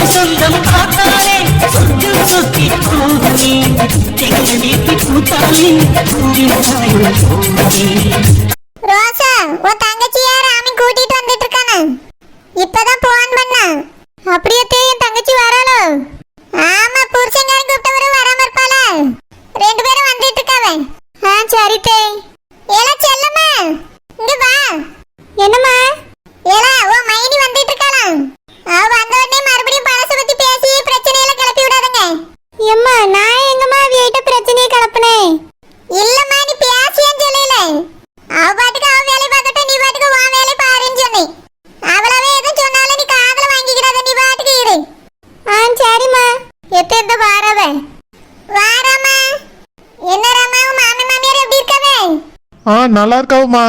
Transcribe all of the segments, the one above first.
சொந்தம் பார்த்தாலே சொர்க்கம் சுத்தி போகுமே எங்க வீட்டு பூத்தாலே ரோசா உன் தங்கச்சியா ராமி கூட்டிட்டு வந்துட்டு இருக்கானே இப்பதான் போன் பண்ணா அப்படியே என் தங்கச்சி வராளோ ஆமா புருஷங்காரன் கூப்பிட்டவரும் வராம இருப்பாள ரெண்டு பேரும் வந்துட்டு இருக்காவே சரி தே ஏல செல்லம்மா இங்க வா என்னம்மா ஏல ஓ மைனி வந்துட்டு இருக்காளா அவ வந்த உடனே மறுபடியும் பழச பத்தி பேசி பிரச்சனையில கிளப்பி விடாதங்க அம்மா நான் எங்கம்மா வீட்ட பிரச்சனையை கிளப்புனேன் இல்லம்மா நீ பேசியேன்னு சொல்லல அவ பாட்டுக்கு அவ வேலையை பார்க்கட்டும் நீ பாட்டுக்கு உன் வேலையை பாருன்னு சொன்னேன் அவளவே எதுவும் சொன்னாலும் நீ காதுல வாங்கிக்கிடாத நீ பாட்டுக்கு இரு சரிம்மா எத்த வாரவே வாராமா என்ன ராமா உன் மாமி மாமியார் எப்படி இருக்காவே நல்லா இருக்காவுமா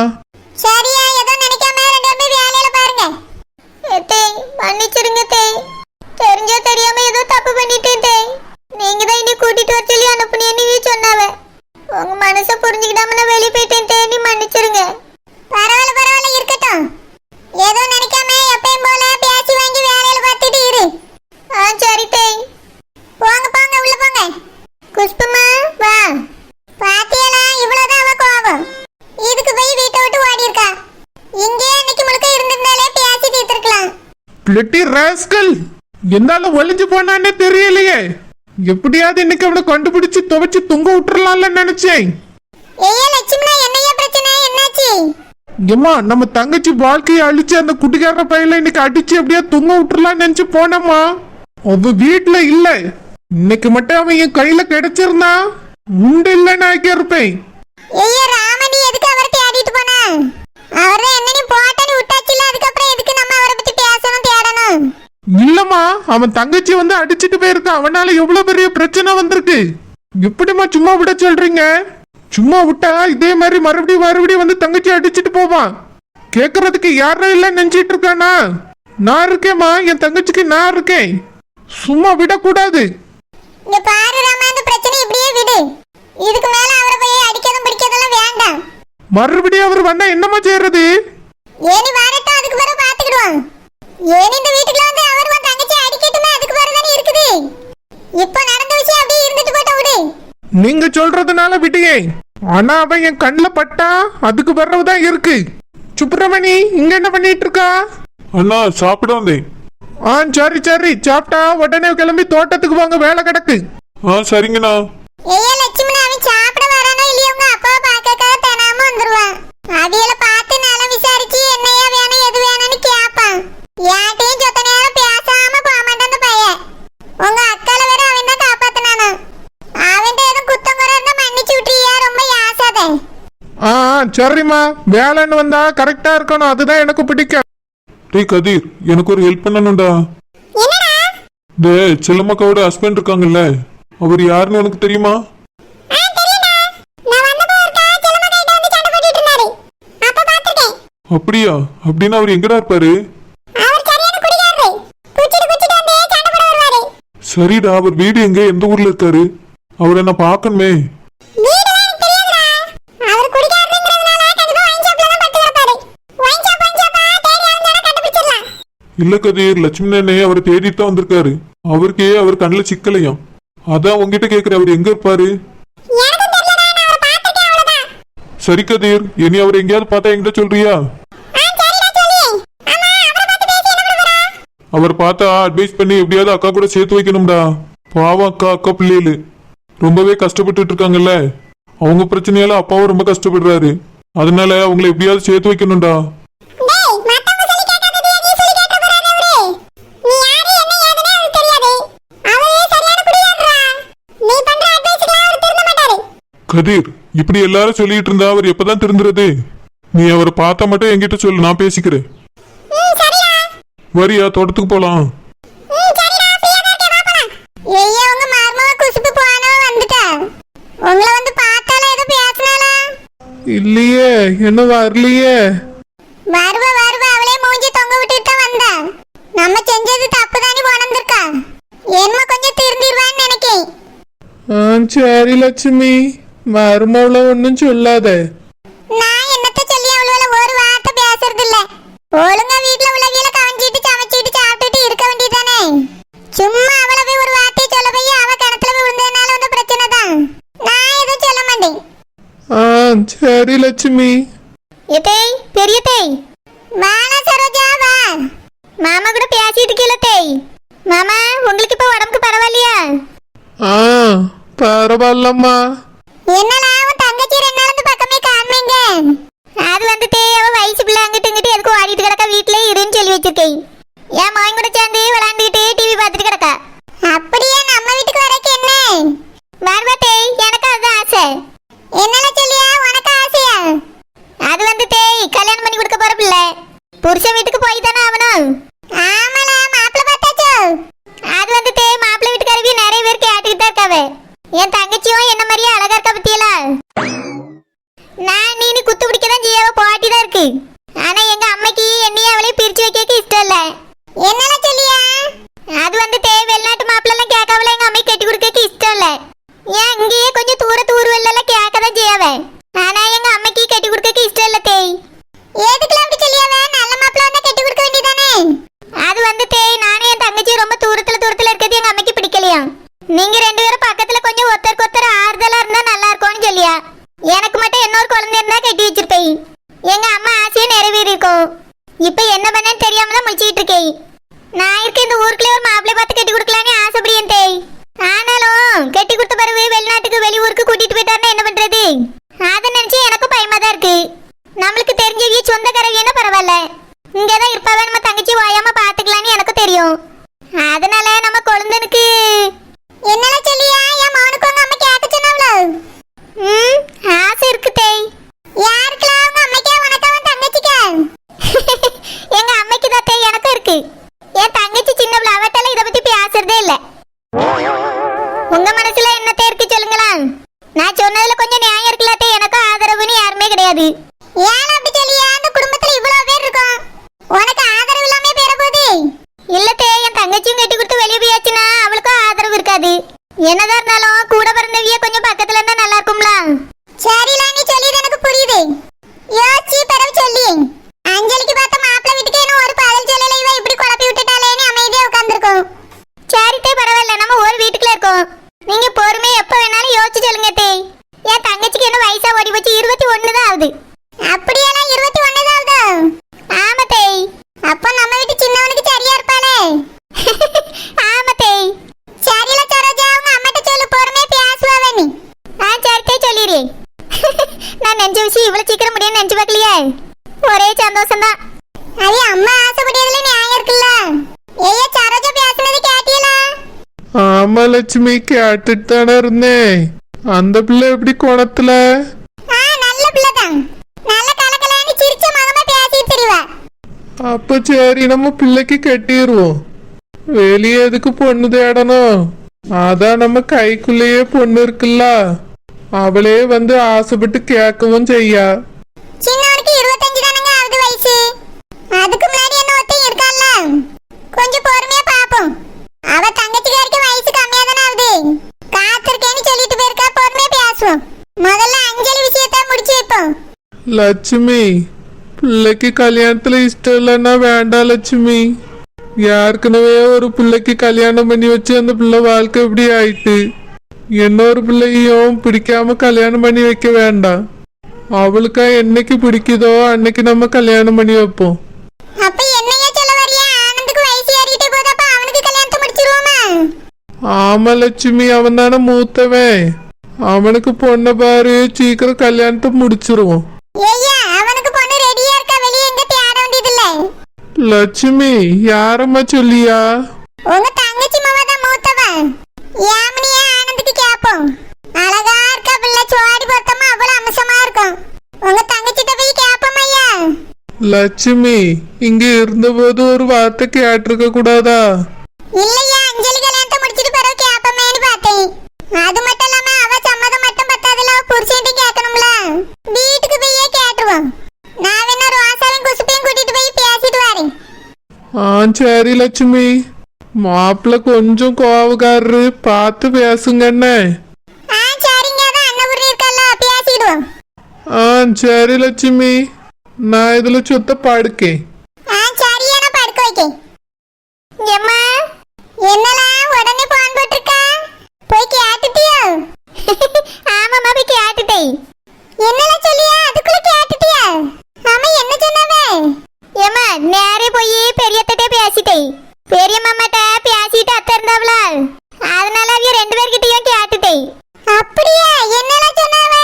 சரியா ஏதோ நினைக்காம ரெண்டு பேரும் வேலையில பாருங்க எத்தே மன்னிச்சிடுங்க தே தெரிஞ்சோ தெரியாம ஏதோ தப்பு பண்ணிட்டேன் தே நீங்க தான் இனி கூட்டிட்டு வர சொல்லி அனுப்புனேன்னு நீ சொன்னாவ உங்க மனசை புரிஞ்சுக்கிடாம நான் வெளியே போயிட்டேன் தே நீ மன்னிச்சிடுங்க பரவாயில்ல பரவாயில்ல இருக்கட்டும் ஏதோ நினைக்காம எப்பயும் போல பேசி வாங்கி வேலையில பார்த்துட்டு இரு சரி தே போங்க போங்க உள்ள போங்க குஷ்புமா வா பாத்தியலா இவ்வளவுதான் அவ கோபம் இதுக்கு போய் வீட்டை விட்டு ஓடி இருக்கா இங்கே அன்னைக்கு முழுக்க இருந்திருந்தாலே பேசி தீர்த்திருக்கலாம் பிளட்டி ராஸ்கல் என்னால ஒளிஞ்சு போனானே தெரியலையே எப்படியாவது இன்னைக்கு அவனை கண்டுபிடிச்சு துவைச்சு தொங்க விட்டுறலாம்ல நினைச்சேன் ஏய்யா லட்சுமணா என்னையா பிரச்சனை என்னாச்சு ஏம்மா நம்ம தங்கச்சி வாழ்க்கையை அழிச்சு அந்த குட்டிக்கார பையில இன்னைக்கு அடிச்சு எப்படியா தொங்க விட்டுறலாம்னு நினைச்சு போனம்மா அவ வீட்டுல இல்ல இன்னைக்கு மட்டும் அவன் என் கையில கிடைச்சிருந்தா உண்டு இல்லைன்னு ஆக்கியிருப்பேன் ஏய்யா ராமணி எதுக்கு அவரை தேடிட்டு போனா அவரை என்ன நீ போட்டனு விட்டாச்சுல அதுக்கப்புறம் எதுக்கு நம்ம அவரை பத்தி பேசணும் தேடணும் இல்லம்மா அவன் தங்கச்சி வந்து அடிச்சிட்டு போயிருக்கான் அவனால எவ்வளவு பெரிய பிரச்சனை வந்திருக்கு எப்படிமா சும்மா விட சொல்றீங்க சும்மா விட்டா இதே மாதிரி மறுபடியும் வந்து தங்கச்சி அடிச்சிட்டு போவான் கேக்குறதுக்கு யாரும் இல்ல நினைச்சிட்டு இருக்கானா நான் இருக்கேம்மா என் தங்கச்சிக்கு நான் இருக்கேன் சும்மா விடக்கூடாது இங்க பாரு ராமா அந்த பிரச்சனை இப்படியே விடு இதுக்கு மேல அவரை போய் அடிக்கதும் பிடிக்கதெல்லாம் வேண்டாம் மறுபடியும் அவர் வந்தா என்னமா செய்யறது ஏனி வரட்டும் அதுக்கு பிறகு பாத்துக்கிடுவோம் ஏனி இந்த வீட்டுக்குள்ள வந்து அவர் வந்து தங்கச்சி அடிக்கட்டுமே அதுக்கு பிறகு தானே இருக்குது இப்போ நடந்த விஷயம் அப்படியே இருந்துட்டு போட்ட விடு நீங்க சொல்றதுனால விட்டியே ஆனா அவன் என் கண்ணுல பட்டா அதுக்கு பிறகுதான் இருக்கு சுப்பிரமணி இங்க என்ன பண்ணிட்டு இருக்கா அண்ணா சாப்பிட வந்தேன் சரி சரி சாப்பிட்டா உடனே கிளம்பி தோட்டத்துக்கு வாங்க வேலை கிடக்கு சரிங்கண்ணா ஏய்யா லட்சுமணா அவன் சாப்பிட வரானோ இல்லையா உங்க அப்பாவை பார்க்கறதுக்காக தினமும் வந்துருவான் அவியல பார்த்து நலம் விசாரிச்சு என்னையா வேணும் எது வேணும்னு கேட்பான் யார்ட்டையும் சொத்த நேரம் பேசாம போக மாட்டான் அந்த பையன் உங்க அக்கால வேற அவன் தான் காப்பாத்தினானா அவன் எதுவும் குத்தம் குறை இருந்தா மன்னிச்சு விட்டுறியா ரொம்ப யாசாதே சரிம்மா வேலைன்னு வந்தா கரெக்டா இருக்கணும் அதுதான் எனக்கு பிடிக்கும் டேய் கதிர் எனக்கு ஒரு ஹெல்ப் பண்ணணும்டா என்னடா டே செல்லம்மாக்காவோட ஹஸ்பண்ட் இருக்காங்கல்ல அவர் யாருன்னு உனக்கு தெரியுமா தெரியும்டா நான் வந்தப்போ ஒரு செல்லம்மா கிட்ட வந்து சண்டை போட்டுட்டு இருந்தாரு அப்ப பாத்துட்டேன் அப்படியா அப்படின்னா அவர் எங்கடா இருப்பாரு அவர் சரியான குடிகாரரு குச்சிட்டு வந்து சண்டை போட வருவாரு சரிடா அவர் வீடு எங்க எந்த ஊர்ல இருக்காரு அவரை நான் பார்க்கணுமே வீடுலாம் எனக்கு தெரியாதுடா அவர் குடிகாரருங்கறதுனால கண்டிப்பா வைன் ஷாப்ல தான் படுத்து கிடப்பாரு வைன் ஷாப்பா தேடி அலைஞ்சா கண்டுபிடிச்சிடலாம் இல்ல கதிர் லட்சுமி அண்ணே அவரை தேடிட்டு தான் வந்திருக்காரு அவருக்கே அவர் கண்ணுல சிக்கலையாம் அதான் உங்ககிட்ட கேக்குற அவர் எங்க இருப்பாரு எனக்கும் தெரியலடா நான் அவரை பார்த்திருக்கேன் அவ்வளவுதான் சரி கதிர் இனி அவர் எங்கேயாவது பார்த்தா என்கிட்ட சொல்றியா சரிடா சொல்லு ஆமா அவரை பார்த்து பேசி என்ன பண்ண போறா அவர் பார்த்தா அட்வைஸ் பண்ணி எப்படியாவது அக்கா கூட சேர்த்து வைக்கணும்டா பாவம் அக்கா பிள்ளைகளு ரொம்பவே கஷ்டப்பட்டுட்டு இருக்காங்கல்ல அவங்க பிரச்சனையால அப்பாவும் ரொம்ப கஷ்டப்படுறாரு அதனால அவங்களை எப்படியாவது சேர்த்து வைக்கணும்டா டேய் மத்தவங்க சொல்லி கேட்காதது நீ சொல்லி கேட்க போறானே அவரு நீ யாரு என்ன ஏதுனே அவருக்கு தெரியாது அவரே சரியான குடியாரா நீ பண்ற அட்வைஸ்லாம் அவர் திருந்த மாட்டாரு கதிர் இப்படி எல்லாரும் சொல்லிட்டு இருந்தா அவர் எப்பதான் திருந்துறது நீ அவரை பார்த்தா மட்டும் என்கிட்ட சொல்லு நான் பேசிக்கிறேன் சரிடா வரியா தோட்டத்துக்கு போலாம் சரிடா ஃப்ரீயா தான் இருக்கேன் வா போலாம் ஏய்யா உங்க மர்மவ குசுப்பு போனவ வந்துட்டா உங்களை வந்து பார்த்தால ஏதோ பேசனாலா இல்லையே என்ன வரலையே வருவ அவளே மூஞ்சி தொங்க விட்டுட்டு தான் வந்தா நம்ம செஞ்சது தப்பு தானே உணர்ந்திருக்கா என்னமோ கொஞ்சம் திருந்திடுவான்னு நினைக்கேன் சரி லட்சுமி மருமவள ஒன்னும் சொல்லாத நான் என்னத்த சொல்லி அவளோட ஒரு வார்த்தை பேசுறது இல்ல ஒழுங்கா வீட்ல உள்ளவியல கவஞ்சிட்டு சமைச்சிட்டு சாப்பிட்டுட்டு இருக்க வேண்டியதானே சரி லட்சுமி. ஏய் பெரிய தேய் வாடா சரோஜா வா. மாமா கூட பேசிட்டு இருக்கீல தேய். மாமா உங்களுக்கு இப்ப உடம்புக்கு பரவாயில்லையா? ஆ பரவாயில்லம்மா. என்னடா உன் தங்கச்சி 2 நாள் இந்த பக்கமே காணீங்க? அது வந்து தேய் அவ வயசு பிள்ளை அங்கிட்டு இங்கிட்டு எதுக்கு ஓடிட்டு கிடக்கா, வீட்லயே இருன்னு சொல்லி வச்சிருக்கேன். என் மகன் கூட சேர்ந்து விளையாண்டுக்கிட்டு டிவி பார்த்துட்டு கிடக்கா. அப்படியே நம்ம வீட்டுக்கு வரக்கு என்ன வருவா தேய், எனக்கு அதுதான் ஆசை. என்னல சொல்லியா உனக்கு ஆசையா? அது வந்து தேய் கல்யாணம் பண்ணி கொடுக்க போற பிள்ளை புருஷன் வீட்டுக்கு போய் தானே ஆகணும். ஆமால மாப்பிள்ளை பார்த்தாச்சோ? அது வந்து தேய் மாப்பிள்ளை வீட்டுக்காரவி நிறைய பேர் கேட்டுக்கிட்டு தான் இருக்காவே. என் தங்கச்சியும் என்ன மாதிரியே அழகா இருக்கா பத்தியலா? நான் நீ குத்து பிடிக்கதான் ஜியாவை போட்டி தான் இருக்கு. ஆனா எங்க அம்மைக்கு என்னையும் அவளையும் பிரிச்சு வைக்க இஷ்டம் இல்ல. என்னல சொல்லியா? அது வந்து தேய் வெளிநாட்டு மாப்பிள்ளை எல்லாம் கேட்காவல எங்க அம்மை கட்டி கொடுக்க இஷ்டம் இல்ல. ஏன் இங்கேயே கொஞ்சம் தூரவெல்லாம் கேட்கதான் ஜியாவே. ஆனா எங்க அம்மைக்கு கட்டி கொடுக்க இஷ்டம் இல்ல தேய். எதுக்குல அப்படி சொல்லியாவே? நல்ல மாப்பிள்ளை வந்தா கட்டி கொடுக்க வேண்டியதானே? அது வந்து தேய் நானே என் தங்கச்சி ரொம்ப தூரத்துல இருக்கிறது எங்க அம்மைக்கு பிடிக்கலையா. நீங்க 2 பேரும் பக்கத்துல கொஞ்சம் ஒருத்தருக்கு ஆறுதலா இருந்தா நல்லா இருக்கும்னு சொல்லியா. எனக்கு மட்டும் இன்னொரு குழந்தை இருந்தா கட்டி வச்சிருப்பேன். எங்க அம்மா ஆசையை நிறைவேறி இருக்கும். இப்ப என்ன பண்ணேன்னு தெரியாம தான் முடிச்சிட்டு இருக்கேன். நான் இருக்க இந்த ஊருக்குள்ளே ஒரு மாப்பிள்ளை பார்த்து கட்டி கொடுக்கலான்னு ஆசைப்படியேன் தேய். ஆனாலும் கட்டி கொடுத்த பிறகு வெளிநாட்டுக்கு வெளியூருக்கு கூட்டிட்டு போயிட்டாருன்னா என்ன பண்றது? அதை நினைச்சு எனக்கும் பயமா தான் இருக்கு. நம்மளுக்கு தெரிஞ்சவிய சொந்தக்காரவியன்னா பரவாயில்ல, இங்கதான் இருப்பாவே நம்ம தங்கச்சி ஓயாம பாத்துக்கலான்னு எனக்கு தெரியும். அதனால நம்ம குழந்தனுக்கு என்னல சொல்லியா என் மகனுக்கு உங்க அம்மா கேட்க சொன்னாவளோ? ஆசை இருக்கு தேய். யாருக்குலாம் உங்க அம்மைக்கா உனக்கா உன் தங்கச்சிக்கா? எங்க அம்மைக்கு தான் தேய், எனக்கும் இருக்கு. என் தங்கச்சி சின்ன பிள்ளை, அவட்டால இதை பத்தி பேசுறதே இல்ல. உங்க மனசுல என்னத்தை இருக்கு சொல்லுங்களா? நான் சொன்னதுல கொஞ்சம் நியாயம் இருக்குல்ல தேய், எனக்கும் ஆதரவுன்னு யாருமே கிடையாது. ஏன் அப்படி சொல்லியா? அந்த குடும்பத்துல இவ்வளவு பேர் இருக்கும், உனக்கு ஆதரவு இல்லாம பேர போகுது? இல்ல தேய், என் தங்கச்சியும் கட்டி கொடுத்து வெளியே போயாச்சுன்னா அவளுக்கும் ஆதரவு இருக்காது. என்னதான் இருந்தாலும் கூட பிறந்தவிய கொஞ்சம் பக்கத்துல இருந்தா நல்லா இருக்கும்ல. சரில நீ சொல்லியது எனக்கு புரியுது. யோசிச்சு பிறகு சொல்லி அஞ்சலிக்கு பார்த்த மாப்பிள்ளை வீட்டுக்கு என்ன ஒரு பதில் சொல்லல, இவ இப்படி குழப்பி விட்டுட்டாலேன்னு அமைதியா உட்கார்ந்துருக்கோம். சரித்தே பரவாயில்ல, நம்ம ஒரு வீட்டுக்குள்ள இருக்கோம். நீங்க பொறுமை எப்ப வேணாலும் யோசிச்சு சொல்லுங்க தேய். என் தங்கச்சிக்கு என்ன வயசா ஓடி போச்சு? 21 தான் ஆகுது. அப்படியெல்லாம் 21 தான் ஆகுதா? ஆமா தேய். அப்ப நம்ம வீட்டு சின்னவனுக்கு சரியா இருப்பாளே. ஆமா தேய். சரில சரோஜா உங்க அம்மாட்ட சொல்லு, பொறுமையா பேசுவாவே நீ. சரித்தே சொல்லிடு. நான் நெஞ்ச விஷயம் இவ்வளவு சீக்கிரம் முடியும் நினைச்சு பார்க்கலையே. ஒரே சந்தோஷம் தான். அது அம்மா ஆசைப்பட்டதுல நியாயம் இருக்குல்ல. ஏய்யா சரோஜா பேசுனது கேட்டியலா? ஆமா லட்சுமி, கேட்டுட்டு தானே இருந்தேன். அந்த பிள்ளை எப்படி குணத்துல? நல்ல பிள்ளை தான். நல்ல கலகலன்னு சிரிச்ச மகமா பேசிட்டு தெரிவா. அப்ப சரி, நம்ம பிள்ளைக்கு கட்டிடுவோம். வெளியே எதுக்கு பொண்ணு தேடணும்? அதான் நம்ம கைக்குள்ளேயே பொண்ணு இருக்குல்ல, அவளே வந்து ஆசைப்பட்டு கேட்கவும் செய்யா. சின்னவனுக்கு 25 தானங்க ஆகுது வயசு. அதுக்கு முன்னாடி என்ன ஒருத்தன் இருக்கான்ல, கொஞ்சம் பொறுமையா பாப்போம். அவ தங்கச்சிக்காரிக்கு வயசு கம்மியா தானே ஆகுது. காத்திருக்கேன்னு சொல்லிட்டு போயிருக்கா, பொறுமையா பேசுவோம். முதல்ல அஞ்சலி விஷயத்தை முடிச்சு வைப்போம். லட்சுமி, பிள்ளைக்கு கல்யாணத்துல இஷ்டம் இல்லைன்னா வேண்டாம் லட்சுமி. ஏற்கனவே ஒரு பிள்ளைக்கு கல்யாணம் பண்ணி வச்சு அந்த பிள்ளை வாழ்க்கை இப்படி ஆயிட்டு, இன்னொரு பிள்ளையும் பிடிக்காம கல்யாணம் பண்ணி வைக்க வேண்டாம். அவளுக்கா என்னைக்கு பிடிக்குதோ அன்னைக்கு நம்ம கல்யாணம் பண்ணி வைப்போம். அப்ப என்னையா சொல்ல வரியா? ஆனந்துக்கு வயசு ஏறிட்டே போதா, அப்ப அவனுக்கு கல்யாணத்தை முடிச்சிருவோமா? ஆமா லட்சுமி, அவன் தானே மூத்தவன். அவனுக்கு பொண்ணை பாரு, சீக்கிரம் கல்யாணத்தை முடிச்சிருவோம். ஏய்யா அவனுக்கு பொண்ணு ரெடியா இருக்கா, வெளிய எங்க தேட வேண்டியது இல்ல. லட்சுமி, யாரம்மா சொல்லியா? உங்க தங்கச்சி மாமா தான் மூத்தவன். யாமினியா ஆனந்துக்கு கேப்போம். அழகா இருக்கா பிள்ளை, சோடி பொருத்தமா அவ்வளவு அம்சமா இருக்கும். உங்க தங்கச்சிட்ட போய் கேப்போம் ஐயா. லட்சுமி, இங்க இருந்தபோது ஒரு வார்த்தை கேட்டிருக்க கூடாதா? இல்லையா, அஞ்சலி கல்யாணத்தை முடிச்சிட்டு பிறகு கேப்பமேன்னு பார்த்தேன். அது மட்டும் இல்லாம அவ சம்மதம் மட்டும் பத்தாதுல, அவ புருஷன்ட்டையும் கேட்கணும்ல. வீட்டுக்கு போயே கேட்டுருவோம். நான் வேணா ரோசாவையும் குசுப்பையும் கூட்டிட்டு போய் பேசிட்டு வரேன். சரி லட்சுமி. மாப்பிள்ள கொஞ்சம் கோவக்காரரு, பார்த்து பேசுங்கண்ணே. சரிங்க, அதான் அண்ணபுரி இருக்கல்ல, பேசிடுவோம். சரி லட்சுமி, நான் இதுல சுத்த படுக்கேன். சரியா, நான் படுக்க வைக்கேன். எம்மா என்னலாம் உடனே போன் போட்டிருக்கா? போய் கேட்டுட்டியோ? ஆமாம்மா போய் கேட்டுட்டேன். என்னலாம் சொல்லி இருந்தாவல, அதனால அவிய 2 பேர்கிட்டயும் கேட்டுட்டேன். அப்படியா? என்னலாம் சொன்னாவ?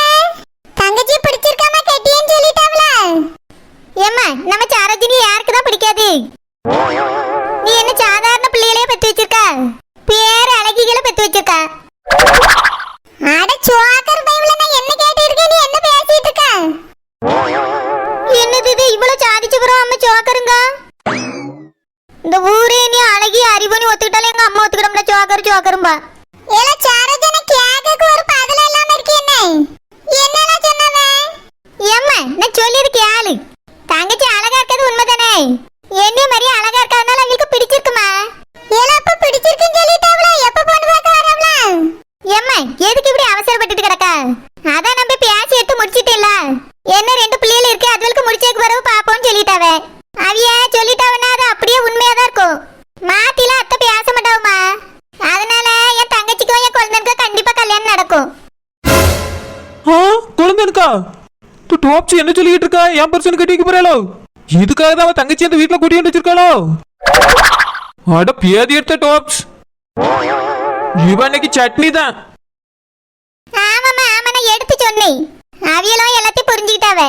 தங்கச்சி பிடிச்சிருக்காம கட்டியன்னு சொல்லிட்டாவல. ஏம்மா, நம்ம சாரஜினி யாருக்கு தான் பிடிக்காது? நீ என்ன சாதாரண பிள்ளைகளே பெத்து வச்சிருக்க? பேர் அழகிகளை பெத்து வச்சிருக்க. அட சோக்கர் பைவல, நான் என்ன கேட்டு இருக்கேன், நீ என்ன பேசிட்டு இருக்க? என்னது இது இவ்வளவு சாதிச்சு வரும்? அம்மா சோக்கருங்க. இந்த ஊரே நீ அழகி அறிவுனி ஒத்துக்கிட்டாலே எங்க அம்மா ஒத்துக்கிட்டோம்ல. சோக்கர் சோக்கரும்பா. ஏல சாரஜன கேக்கக்கு ஒரு பதில இல்லாம இருக்கே. என்னலாம் சொன்னவ? ஏம்மா, நான் சொல்லியது கேளு. தங்கச்சி அழகா இருக்கிறது உண்மைதானே? என்ன மாதிரி அழகா இருக்கறதுனால அவங்களுக்கு பிடிச்சிருக்குமா? ஏல அப்ப பிடிச்சிருக்குன்னு சொல்லிட்டாவல. எப்ப பொண்ணு பார்க்க வரவல? ஏம்மா, எதுக்கு இப்படி அவசரப்பட்டுட்டு கிடக்க? அதான் நம்ம பேசி எடுத்து முடிச்சிட்டேல. என்ன 2 பிள்ளைகள் இருக்கு, அதுகளுக்கு முடிச்சேக்கு வரவு பாப்போம்னு சொல்லிட்டாவே. அவிய சொல்லிட்டாவனா அது அப்படியே உண்மையா தான் இருக்கும். மாத்தில அத்தை பேச மாட்டாவுமா. அதனால என் தங்கச்சிக்கும் என் குழந்தைக்கும் கண்டிப்பா கல்யாணம் நடக்கும். குழந்தைக்கா டாப்ஸ் என்ன சொல்லிட்டு இருக்கா? என் பர்சன் கட்டி வைக்க போறாளோ? இதுக்காக தான் அவன் தங்கச்சி அந்த வீட்டுல கூட்டி வச்சிருக்காளோ? அட பேதி எடுத்த டாப்ஸ், இவன் இன்னைக்கு சட்னி தான். ஆமாமா ஆமா, நான் எடுத்து சொன்னேன். அவியலும் எல்லாத்தையும் புரிஞ்சுக்கிட்டாவ.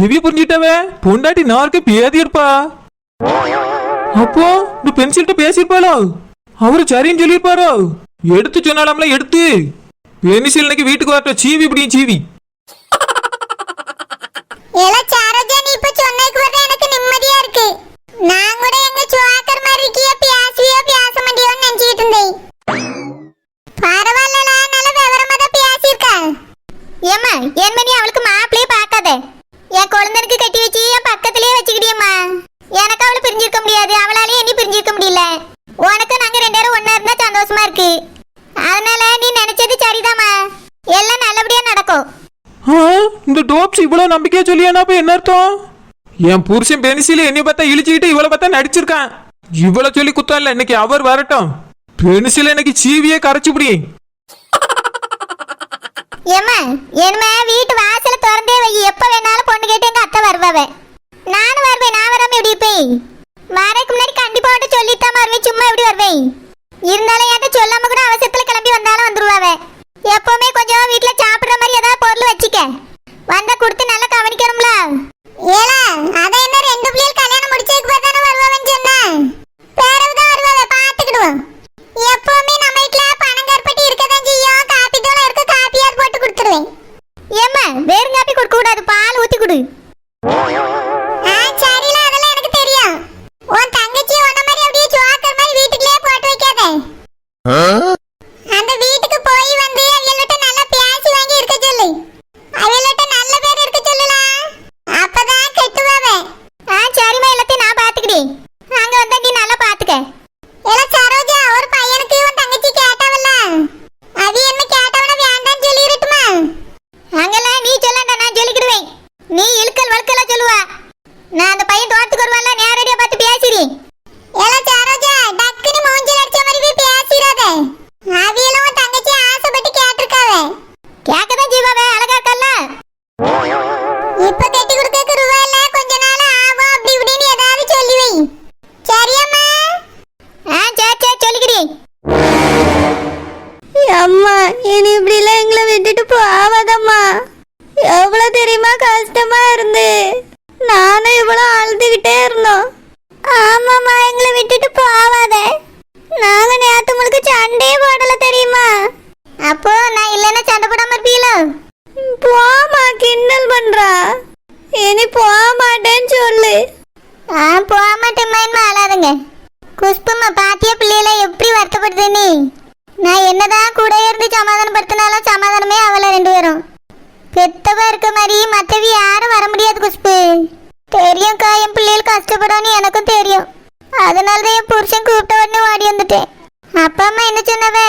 எவிய புரிஞ்சுக்கிட்டாவ? பொண்டாட்டி நாருக்கு பேதி இருப்பா. அப்போ இந்த பென்சில்ட்ட பேசியிருப்பாளோ? அவரு சரின்னு சொல்லியிருப்பாரோ? எடுத்து சொன்னாலாம்ல, எடுத்து பென்சில் இன்னைக்கு வீட்டுக்கு வரட்டும். சீவி இப்படியும் சீவி. ஏல சாரோஜா, நீ இப்ப சொன்னதுக்கு வரது எனக்கு நிம்மதியா இருக்கு. நான் கூட எங்க சுவாக்கர் மாதிரி இருக்கிய பேசுவியோ பேச மாட்டியோன்னு நினைச்சிட்டு இருந்தேன். பரவாயில்லடா, நல்ல விவரமா தான் பேசியிருக்க. ஏம்மா, என் மணி அவளுக்கு மாப்பிளையே பார்க்காத. என் குழந்தைக்கு கட்டி வச்சு என் பக்கத்திலேயே வச்சுக்கிட்டியம்மா. எனக்கு அவளை பிரிஞ்சிருக்க முடியாது, அவளாலே என்னை பிரிஞ்சிருக்க முடியல. உனக்கு நாங்க 2 பேரும் ஒன்னா இருந்தா சந்தோஷமா இருக்கு. அதனால நீ நினைச்சது சரிதாம்மா, எல்லாம் நல்லபடியா நடக்கும். இந்த டாப்ஸ் இவ்வளவு நம்பிக்கையா சொல்லியானா அப்ப என்ன அர்த்தம்? என் புருஷன் பென்சில் என்னை பார்த்தா இழிச்சுக்கிட்டு இவ்வளவு பார்த்தா நடிச்சிருக்கான். இவ்வளவு சொல்லி குத்தம் இல்ல, இன்னைக்கு அவர் வரட்டும். பென்சில் எனக்கு சீவியே கரைச்சுப்படி. ஏம்மா, என்ன வீட்டு வாசல திறந்தே வை. எப்ப வேணாலும் பொண்ணு கேட்டு எங்க அத்தை வருவாவே. நானும் வருவேன். நான் வராம எப்படி இருப்பேன்? வரக்கு முன்னாடி கண்டிப்பா அவட்ட சொல்லித்தான் வருவேன். சும்மா எப்படி வருவேன்? இருந்தாலும் என்கிட்ட சொல்லாம கூட அவசரத்துல கிளம்பி வந்தாலும் வந்துருவாவே. எப்பவுமே கொஞ்சம் வீட்டுல சாப்பிடுற மாதிரி ஏதாவது பொருள் வச்சுக்க. வந்தா கொடுத்து நல்லா கவனிக்கணும்ல. ஏல அத என்ன 2 பிள்ளைகள் கல்யாணம் முடிச்சதுக்கு பிறகு தான வருவான்னு சொன்னேன். பேரவு தான் வருவாவே, பாத்துக்கிடுவோம். எப்பவுமே நம்ம வீட்ல பணம் கற்பட்டி இருக்கதான் செய்யும். காப்பி தூளம் இருக்கு, காப்பியாவது போட்டு கொடுத்துருவேன். ஏம்மா, வெறும் காப்பி கொடுக்க கூடாது, பால் ஊத்தி கொடு. சரில, அதெல்லாம் எனக்கு தெரியும். உன் தங்கச்சி உன்ன மாதிரி அப்படியே சுவாக்கர் மாதிரி வீட்டுக்குள்ளே போட்டு வைக்காதே. அந்த வீட்டுக்கு போய் வந்து அவங்கள்ட்ட நல்லா பேசி வாங்கி இருக்க சொல்லு. அவங்கள்ட்ட நல்ல பேர் இருக்க சொல்லுல, அப்பதான் கெட்டுவாவே. சரிம்மா, எல்லாத்தையும் நான் பாத்துக்கிட்டேன். அங்க வந்தா நீ நல்லா பாத்துக்க. ஏல சரோஜா, ஒரு பையனுக்கு உன் தங்கச்சி கேட்டாவல்ல, அவ என்ன கேட்டவன வேண்டான்னு சொல்லிரட்டுமா? அங்கெல்லாம் நீ சொல்லண்டா, நான் சொல்லிக்கிடுவேன். நீ இழுக்கல் வழுக்கல சொல்லுவா. நான் அந்த பையன் தோட்டத்துக்கு வருவான்ல, நேரடியா பார்த்து பேசிறேன். ஏல சரோஜா, டக்குனு மூஞ்சில அடிச்ச மாதிரி போய் பேசிராதே. அவியலும் உன் தங்கச்சி ஆசைப்பட்டு கேட்டிருக்காவே. கேட்கதான் ஜீவாவே, அழகா இருக்கல்ல. இப்ப கட்டி கொடுக்க ரூபாய் இல்ல, கொஞ்ச நாள் ஆகும். அப்படி இப்படின்னு ஏதாவது சொல்லி வை. சரியாம்மா? சரி சொல்லிக்கிறேன். அம்மா, இனி இப்படிலாம் எங்களை விட்டுட்டு போவாதம்மா. எவ்வளவு தெரியுமா கஷ்டமா இருந்து, நானும் இவ்வளவு அழுதுகிட்டே இருந்தோம். ஆமாம்மா, எங்களை விட்டுட்டு போவாத. நாங்க நேத்து முழுக்க சண்டையே போடல தெரியுமா? அப்போ நான் இல்லைன்னா சண்டை போடாம இருப்பீங்களோ? போமா, கிண்டல் பண்றா. இனி போக மாட்டேன்னு சொல்லு. போக மாட்டேம்மா, அழாதுங்க. குஷ்பம்மா, பாத்தியா பிள்ளைல எப்படி வருத்தப்படுது நீ? நான் என்னதான் கூட இருந்து சமாதானப்படுத்தினாலும் சமாதானமே அவளை 2 பேரும். பெத்தவா இருக்க மாதிரி மற்றவி யாரும் வர முடியாது குஷ்பு. தெரியும்க்கா, என் பிள்ளைகள் கஷ்டப்படான்னு எனக்கும் தெரியும். அதனாலதான் என் புருஷன் கூப்பிட்ட உடனே ஓடி வந்துட்டேன். அப்பா அம்மா என்ன சொன்னவே?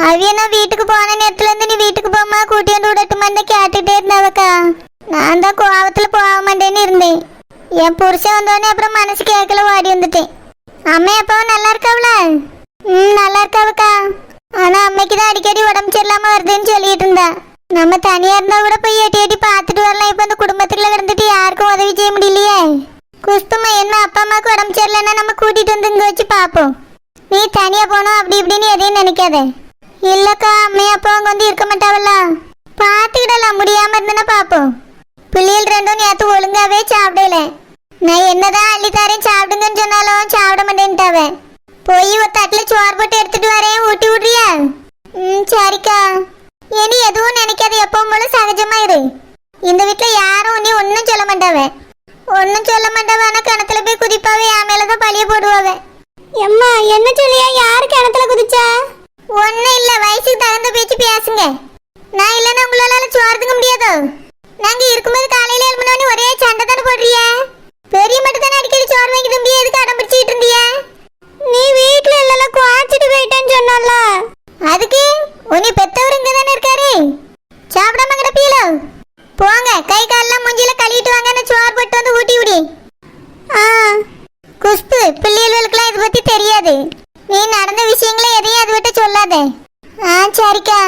அவிய நான் வீட்டுக்கு போன நேரத்துல இருந்து நீ வீட்டுக்கு போமா, கூட்டி வந்து விடட்டுமான்னு கேட்டுட்டே இருந்தாவக்கா. நான் தான் கோவத்துல போக மாட்டேன்னு இருந்தேன். என் புருஷன் வந்தோடனே அப்புறம் மனசு கேட்கல ஓடி வந்துட்டேன். அம்மா அப்பாவும் நல்லா இருக்காவல? நல்லா இருக்காவக்கா. ஆனா அம்மைக்கு தான் அடிக்கடி உடம்பு சரியில்லாம வருதுன்னு சொல்லிட்டு இருந்தா. நம்ம தனியா இருந்தா கூட போய் எட்டி எட்டி பார்த்துட்டு வரலாம். இப்ப அந்த குடும்பத்துக்குள்ள இருந்துட்டு யாருக்கும் உதவி செய்ய முடியலையே. குஷ்பம்மா, என்ன அப்பா அம்மாவுக்கு உடம்பு சரியில்லைன்னா நம்ம கூட்டிட்டு வந்து இங்க வச்சு பார்ப்போம். நீ தனியா போனோம் அப்படி இப்படின்னு எதையும் நினைக்காத. இல்லக்கா அம்மையா அப்பா அவங்க வந்து இருக்க மாட்டாவல்ல, பார்த்துக்கிடலாம். முடியாம இருந்தேன்னா பாப்போம். பிள்ளைகள் ரெண்டும் நேற்று ஒழுங்காவே சாப்பிடல. நான் என்னதான் அள்ளி தரேன் சாப்பிடுங்கன்னு சொன்னாலும் சாப்பிட மாட்டேன்ட்டாவே. போய் ஒரு தட்டில் சோறு போட்டு எடுத்துட்டு வரேன், ஊட்டி விட்றியா? சரிக்கா. இனி எதுவும் நினைக்காத, எப்பவும் போல சகஜமா இரு. இந்த வீட்டில் யாரும் நீ ஒன்றும் சொல்ல மாட்டாவே. ஒன்றும் சொல்ல மாட்டாவே. ஆனால் கிணத்துல போய் குதிப்பாவே, என் மேலதான் பழிய போடுவாவே. எம்மா என்ன சொல்லியா? யாரு கிணத்துல குதிச்சா? ஒன்றும் இல்லை, வயசுக்கு தகுந்த பேச்சு பேசுங்க. நான் இல்லைன்னா உங்களால சோறு திங்க முடியாதோ? நாங்க இருக்கும்போது காலையில எழுப்பினோன்னு ஒரே சண்டை தானே போடுறிய. பெரிய மட்டும் தானே அடிக்கடி சோறு வாங்கி தம்பி, எதுக்கு அடம் பிடிச்சிட்டு இருந்திய? நீ வீட்டுல இல்லல, குவாச்சிட்டு போயிட்டேன்னு சொன்னல. அதுக்கு உன்னை பெத்தவர் இங்க தானே இருக்காரு, சாப்பிடாம கிடப்பீங்களோ? போங்க, கை காலெல்லாம் மூஞ்சில கழுவிட்டு வாங்க, சோறு போட்டு வந்து ஊட்டி விடி. குஷ்பு, பிள்ளைகளுக்கெல்லாம் இதை பத்தி தெரியாது. நீ நடந்த விஷயங்களை எதையும் அது விட்டு சொல்லாத. சரிக்கா.